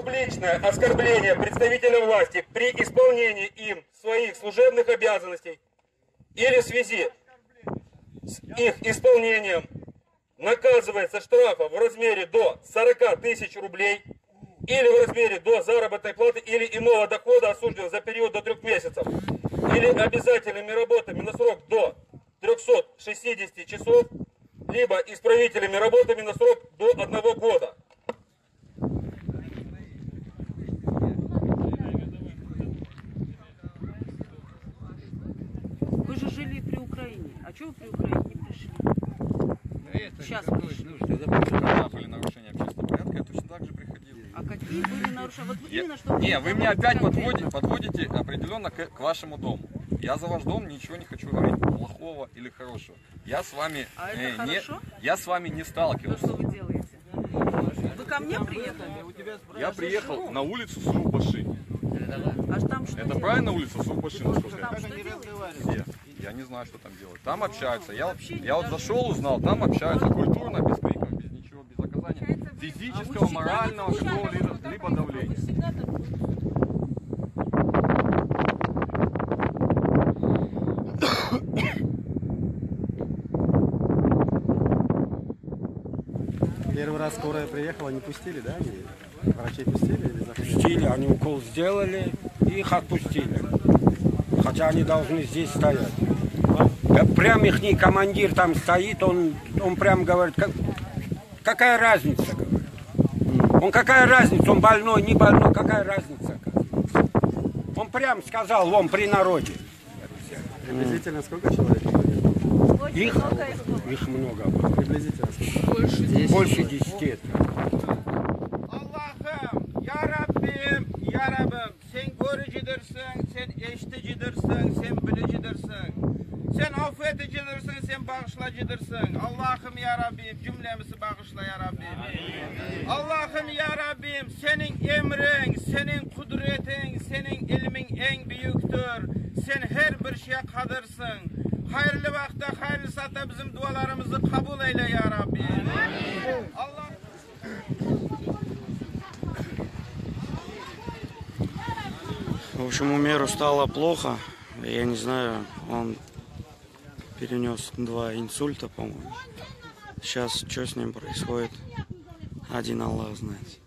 публичное оскорбление представителя власти при исполнении им своих служебных обязанностей или в связи с их исполнением наказывается штрафом в размере до 40 тысяч рублей или в размере до заработной платы или иного дохода, осужден за период до 3 месяцев, или обязательными работами на срок до 360 часов, либо исправительными работами на срок до 1 года. Вы же жили при Украине. А чего вы при Украине не пришли? Сейчас пришли. Когда были нарушения общественного порядка, я точно так же приходил. А какие были нарушения? Вот именно что... Не, вы меня опять подводите определенно к вашему дому. Я за ваш дом ничего не хочу говорить плохого или хорошего. Я с вами, я с вами не сталкивался. Что вы делаете? Вы ко мне приехали? Я приехал на улицу Сурбаши. А там что? Это правильно улица Сурбаши? Там что делаете? Где? Я не знаю, что там делать. Там общаются. Я вот зашел, узнал, там общаются культурно, без криков, без ничего, без оказания физического, морального какого-либо давления. Первый раз скорая приехала, не пустили, да? Врачей пустили или захотели? Пустили, они укол сделали и их отпустили. Хотя они должны здесь стоять. Прям их командир там стоит, он прям говорит, какая разница, говорит. Он какая разница, он больной, не больной, какая разница. Он прям сказал, вон при народе. Приблизительно сколько человек? Их много. Приблизительно сколько? Больше 10. Allah'ım, ya Rabbim, sen görücüdürsün, sen eşiticidirsin, sen bilicidirsin. Sen affedicidirsin, sen bağışlayıcıdırsın. Allah'ım ya Rabbim, cümlemizi bağışla ya Rabbim. Allah'ım ya Rabbim, senin emrin, senin kudretin, senin ilmin en büyüktür. Sen her bir şeye kadırsın. Hayırlı vakte, hayırlı saatte bizim dualarımızı kabul eyle ya Rabbim. Allah... В общем, Умеру стало плохо. Я не знаю, он перенес 2 инсульта, по-моему. Сейчас что с ним происходит, один Аллах знает.